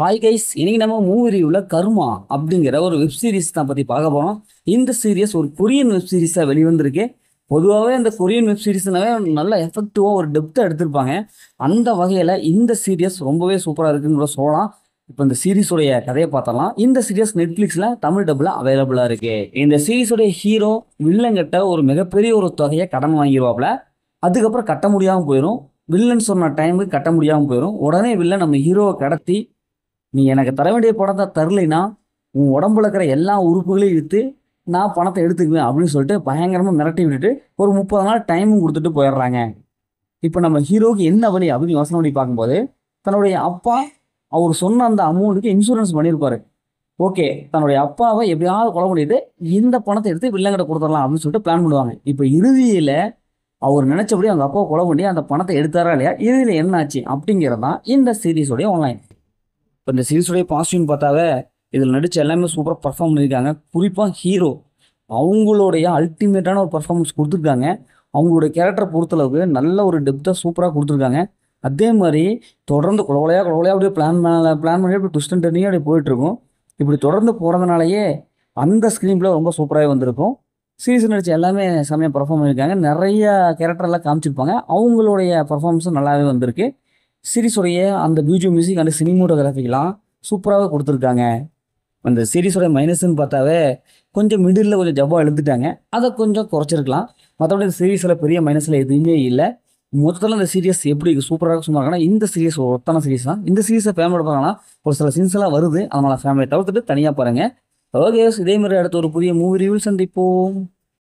Hi guys, இன்னைக்கு நம்ம movie ரிவ்யூல கர்மா அப்படிங்கிற ஒரு வெப் சீரிஸ் தான் பற்றி பார்க்க போகிறோம். இந்த சீரியஸ் ஒரு கொரியன் வெப் சீரிஸாக வெளிவந்திருக்கு. பொதுவாகவே அந்த கொரியன் வெப் சீரிஸ்னாவே நல்ல எஃபெக்டிவாக ஒரு டெப்த்தாக எடுத்திருப்பாங்க. அந்த வகையில் இந்த சீரியஸ் ரொம்பவே சூப்பராக இருக்குன்னு கூட சொல்லலாம். இப்போ இந்த சீரிஸோடைய கதையை பார்த்தலாம். இந்த சீரியஸ் நெட்ஃப்ளிக்ஸில் தமிழ் டப்பில் அவைலபிளாக இருக்கு. இந்த சீரிஸோடைய ஹீரோ வில்லங்கிட்ட ஒரு மிகப்பெரிய ஒரு தொகையை கடன் வாங்கிடுவாப்ல. அதுக்கப்புறம் கட்ட முடியாமல் போயிடும். வில்லன் சொன்ன டைமுக்கு கட்ட முடியாமல் போயிடும். உடனே வில்லன் நம்ம ஹீரோவை கடத்தி, நீ எனக்கு தர வேண்டிய பணத்தை தரலைன்னா உன் உடம்புல இருக்கிற எல்லா உறுப்புகளையும் விற்று நான் பணத்தை எடுத்துக்குவேன் அப்படின்னு சொல்லிட்டு பயங்கரமாக மிரட்டி விட்டுட்டு ஒரு 30 நாள் டைமும் கொடுத்துட்டு போயிடுறாங்க. இப்போ நம்ம ஹீரோவுக்கு என்ன வழி அப்படின்னு யோசனை பண்ணி பார்க்கும்போது, தன்னுடைய அப்பா அவர் சொன்ன அந்த அமௌண்ட்டுக்கு இன்சூரன்ஸ் பண்ணியிருப்பாரு. ஓகே, தன்னுடைய அப்பாவை எப்படியாவது கொலை பண்ணிட்டு இந்த பணத்தை எடுத்து வில்லங்கிட்ட கொடுத்துடலாம் அப்படின்னு சொல்லிட்டு பிளான் பண்ணுவாங்க. இப்போ இறுதியில் அவர் நினைச்சபடி அவங்க அப்பாவை கொலை பண்ணி அந்த பணத்தை எடுத்தாரா இல்லையா, இறுதியில் என்ன ஆச்சு அப்படிங்கிறது தான் இந்த சீரீஸோடைய ஆன்லைன். இப்போ இந்த சீரிஸோடைய பாசிட்டிவ்னு பார்த்தாவே இதில் நடித்த எல்லாமே சூப்பராக பர்ஃபார்ம் பண்ணியிருக்காங்க. குறிப்பாக ஹீரோ அவங்களுடைய அல்டிமேட்டான ஒரு பர்ஃபார்மன்ஸ் கொடுத்துருக்காங்க. அவங்களுடைய கேரக்டரை பொறுத்தளவுக்கு நல்ல ஒரு டெப்த்தாக சூப்பராக கொடுத்துருக்காங்க. அதே மாதிரி தொடர்ந்து குழந்தையாக அப்படியே பிளான் பண்ணி அப்படி ட்விஸ்ட் அண்ட் டர்னிங்காக அப்படியே போயிட்டுருக்கும். இப்படி தொடர்ந்து போகிறதுனாலயே அந்த ஸ்க்ரீன் பிளே ரொம்ப சூப்பராகவே வந்திருக்கும். சீரிஸ் நடித்த எல்லாமே செம்மையாக பர்ஃபார்ம் பண்ணியிருக்காங்க. நிறைய கேரக்டர்லாம் காமிச்சிருப்பாங்க. அவங்களுடைய பர்ஃபார்மன்ஸும் நல்லாவே வந்திருக்கு. சீரிஸோடைய அந்த பியூஜியம் மியூசிக் அண்ட் சினிமோட்டோகிராஃபிக்கெலாம் சூப்பராகவே கொடுத்துருக்காங்க. அந்த சீரிஸோட மைனஸ்ன்னு பார்த்தாவே கொஞ்சம் மிடில் கொஞ்சம் ஜவ்வா எழுத்துட்டாங்க. அதை கொஞ்சம் குறைச்சிருக்கலாம். மற்றபடி இந்த சீரிஸில் பெரிய மைனஸில் எதுவுமே இல்லை. மொத்தத்தில் இந்த சீரியஸ் எப்படி சூப்பராக சொன்னாங்கன்னா, இந்த சீரியஸ் ஒரு ஒத்தான சீரிஸ் தான். இந்த சீரிஸை ஃபேமிலியோட பார்க்கலாம். ஒரு சில சீன்ஸ் எல்லாம் வருது, அதனால் ஃபேமிலியை தவிர்த்துட்டு தனியாக பாருங்கள். ஓகே, இதே மாதிரி அடுத்த ஒரு புதிய மூவி ரிவ்யூ சந்திப்போம்.